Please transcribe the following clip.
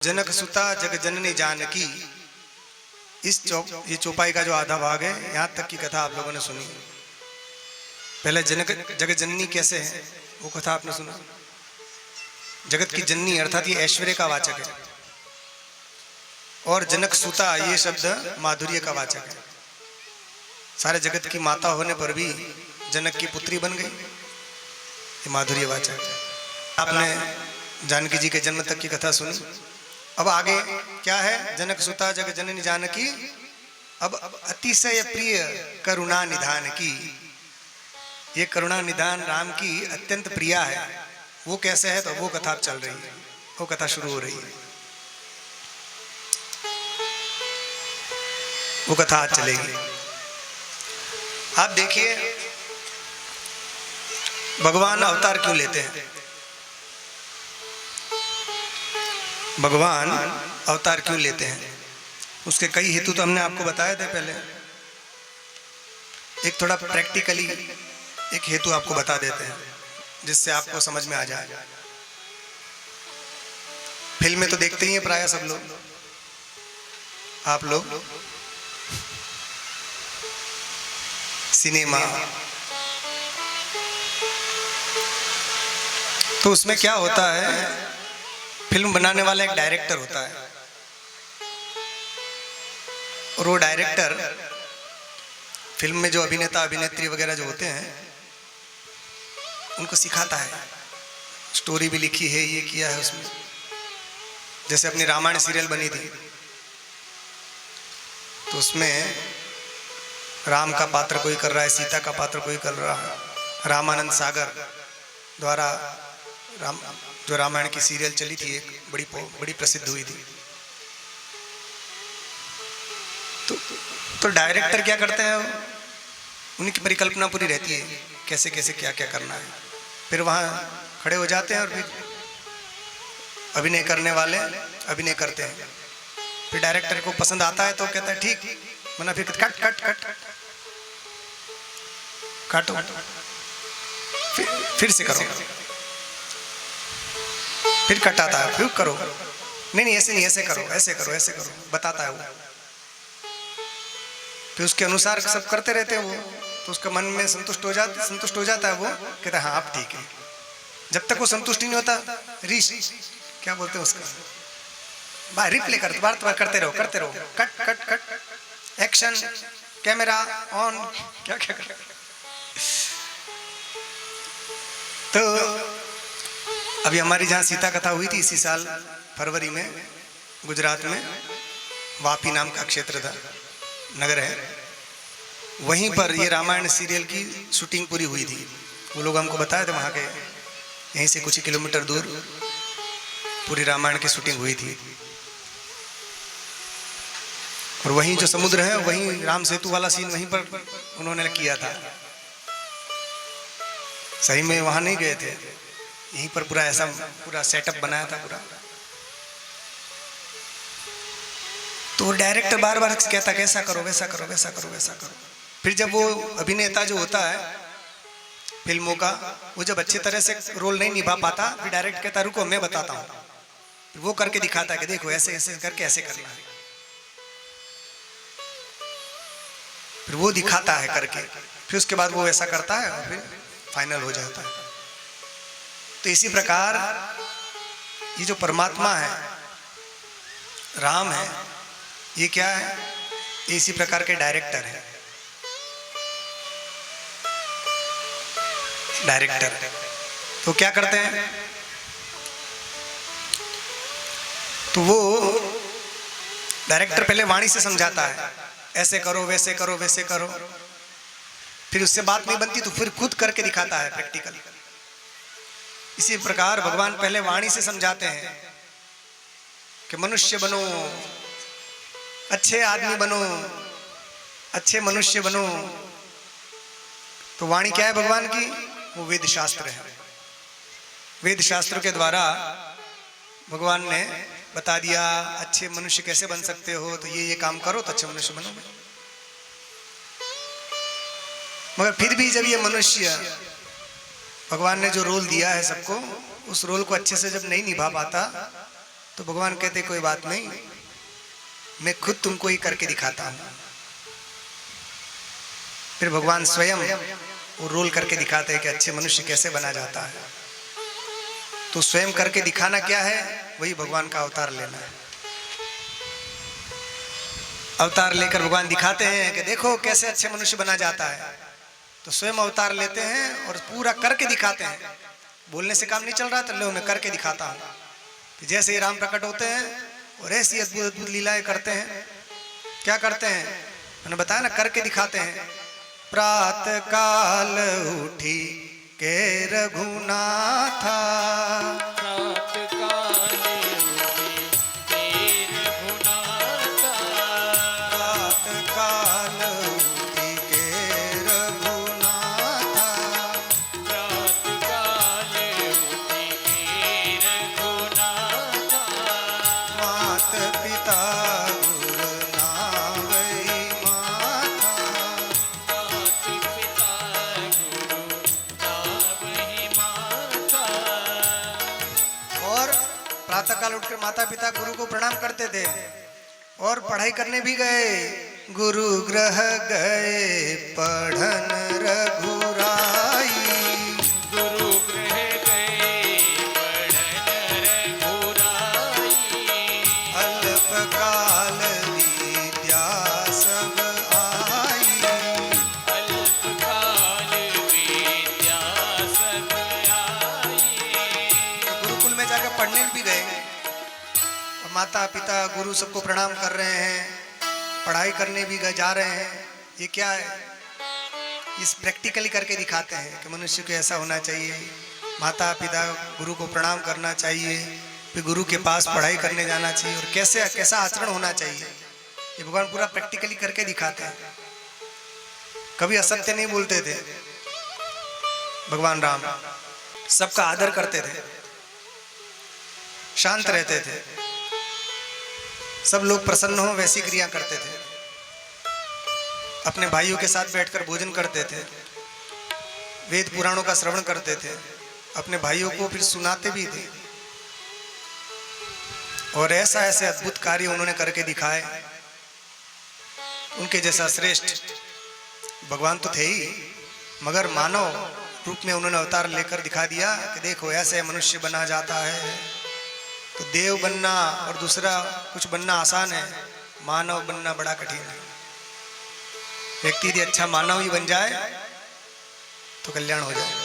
जनक सुता जग जननी जानकी। ये चौपाई का जो आधा भाग है, यहाँ तक की कथा आप लोगों ने सुनी। पहले जनक जग जननी कैसे है वो कथा आपने सुना। जगत की जननी अर्थात ये ऐश्वर्य का वाचक है, और जनक सुता ये शब्द माधुर्य का वाचक है। सारे जगत की माता होने पर भी जनक की पुत्री बन गई, ये माधुर्य वाचक है। आपने जानकी जी के जन्म तक की कथा सुनी। अब आगे क्या है? जनक सुता जग जननी जानकी, अब अतिशय प्रिय करुणा निधान की। ये करुणा निधान राम की अत्यंत प्रिया है। वो कैसे है? तो वो कथा चल रही है, वो कथा शुरू हो रही है, वो कथा आज चलेगी। आप देखिए भगवान अवतार क्यों लेते हैं। भगवान अवतार क्यों लेते हैं, उसके कई हेतु तो हमने आपको बताए थे पहले। एक थोड़ा प्रैक्टिकली एक हेतु आपको बता देते हैं जिससे आपको समझ में आ जाए। फिल्में तो देखते ही हैं प्राय सब लोग, आप लोग सिनेमा, तो उसमें क्या होता है, फिल्म बनाने वाला एक डायरेक्टर होता है, और वो डायरेक्टर फिल्म में जो अभिनेता अभिनेत्री वगैरह जो होते हैं उनको सिखाता है। स्टोरी भी लिखी है, ये किया है उसमें। जैसे अपनी रामायण सीरियल बनी थी, तो उसमें राम का पात्र कोई कर रहा है, सीता का पात्र कोई कर रहा है। रामानंद सागर द्वारा जो रामायण की सीरियल चली थी, एक बड़ी प्रसिद्ध हुई थी। तो डायरेक्टर क्या करते हैं, उनकी परिकल्पना पूरी रहती है कैसे कैसे क्या क्या करना है। फिर वहाँ खड़े हो जाते हैं और फिर अभिनय करने वाले अभिनय करते हैं। फिर डायरेक्टर को पसंद आता है तो कहता है ठीक, वरना फिर कट कट कट काटो, फिर से करो, फिर कटाता है, फिर करो, नहीं ऐसे नहीं, ऐसे करो, ऐसे करो, ऐसे करो, बताता है वो। फिर उसके अनुसार सब करते रहते हैं वो, तो उसका मन में संतुष्ट हो जाता है। वो कहता है हाँ अब ठीक है। जब तक वो संतुष्ट नहीं होता, क्या बोलते हैं उसका, भाई रिप्ले करते रहो, cut cut cut, action, camera on, क्या क्या कर। तो अभी हमारी जहाँ सीता कथा हुई थी इसी साल फरवरी में, गुजरात में वापी नाम का क्षेत्र था, नगर है, वहीं पर ये रामायण सीरियल की शूटिंग पूरी हुई थी। वो लोग हमको बताए थे, वहाँ के यहीं से कुछ ही किलोमीटर दूर पूरी रामायण की शूटिंग हुई थी। और वहीं जो समुद्र है, वहीं राम सेतु वाला सीन वहीं पर उन्होंने किया था। सही में वहाँ नहीं गए थे, यहीं पर पूरा ऐसा पूरा सेटअप बनाया था पूरा। तो डायरेक्टर बार बार कहता कैसा करो, वैसा करो, वैसा करो, वैसा करो। फिर जब वो अभिनेता जो होता है फिल्मों का, वो जब अच्छी तरह से रोल नहीं निभा पाता, फिर डायरेक्टर कहता रुको मैं बताता हूँ। वो करके दिखाता है कि देखो ऐसे ऐसे करके ऐसे करना है। फिर वो दिखाता है करके, फिर उसके बाद वो ऐसा करता है और फिर फाइनल हो जाता है। तो इसी प्रकार ये जो परमात्मा है, राम है, ये क्या है, इसी प्रकार के डायरेक्टर है। डायरेक्टर तो क्या करते हैं, तो वो डायरेक्टर पहले वाणी से समझाता है, ऐसे करो, वैसे करो, वैसे करो। फिर उससे बात नहीं बनती तो फिर खुद करके दिखाता है प्रैक्टिकल। इसी प्रकार भगवान पहले वाणी से समझाते हैं कि मनुष्य बनो, अच्छे आदमी बनो, अच्छे मनुष्य बनो। तो वाणी क्या है भगवान की? वो वेद शास्त्र है। वेद शास्त्र के द्वारा भगवान ने बता दिया अच्छे मनुष्य कैसे बन सकते हो, तो ये काम करो तो अच्छे मनुष्य बनोगे। मगर फिर भी जब ये मनुष्य भगवान ने जो रोल दिया है सबको, उस रोल को अच्छे से जब नहीं निभा पाता तो भगवान कहते कोई बात नहीं, मैं खुद तुमको ही करके दिखाता हूं। फिर भगवान स्वयं वो रोल करके दिखाते हैं कि अच्छे मनुष्य कैसे बना जाता है। तो स्वयं करके दिखाना क्या है? वही भगवान का अवतार लेना है। अवतार लेकर भगवान दिखाते हैं कि देखो कैसे अच्छे मनुष्य बना जाता है। तो स्वयं अवतार लेते हैं और पूरा करके दिखाते हैं। बोलने से काम नहीं चल रहा, तो लो मैं करके दिखाता हूँ। जैसे ही राम प्रकट होते हैं और ऐसी अद्भुत अद्भुत लीलाएं करते हैं। क्या करते हैं? मैंने बताया ना, करके दिखाते हैं। प्रातः काल उठी के रघुनाथा, प्रातः काल उठी के रघुनाथा, प्रातः काल उठी के रघुनाथा, प्रातः काल उठी के रघुनाथा, मात पिता गुरु नावै माथा, मात पिता गुरु नावहि माथा। और प्रातःकाल उठकर माता पिता गुरु को प्रणाम करते थे और पढ़ाई करने भी गए। गुरु ग्रह गए पढ़न रघुराई, गुरु गृह गए पढ़न रघुराई, अल्पकाल विद्या सब आई, अल्पकाल विद्या सब आई। तो गुरुकुल में जाकर पढ़ने भी गए और माता पिता गुरु सबको प्रणाम कर रहे हैं, पढ़ाई करने भी गए जा रहे हैं। ये क्या है? इस प्रैक्टिकली करके दिखाते हैं कि मनुष्य को ऐसा होना चाहिए, माता पिता गुरु को प्रणाम करना चाहिए, फिर गुरु के पास पढ़ाई करने जाना चाहिए और कैसे कैसा आचरण होना चाहिए। ये भगवान पूरा प्रैक्टिकली करके दिखाते हैं। कभी असत्य नहीं बोलते थे भगवान राम, सबका आदर करते थे, शांत रहते थे, सब लोग प्रसन्न हो वैसी क्रिया करते थे। अपने भाइयों के साथ बैठकर भोजन करते थे, वेद पुराणों का श्रवण करते थे, अपने भाइयों को फिर सुनाते भी थे। और ऐसा ऐसे अद्भुत कार्य उन्होंने करके दिखाए। उनके जैसा श्रेष्ठ भगवान तो थे ही, मगर मानव रूप में उन्होंने अवतार लेकर दिखा दिया कि देखो ऐसे मनुष्य बना जाता है। तो देव बनना और दूसरा कुछ बनना आसान है, मानव बनना बड़ा कठिन है। व्यक्ति यदि अच्छा मानव ही बन जाए तो कल्याण हो जाए।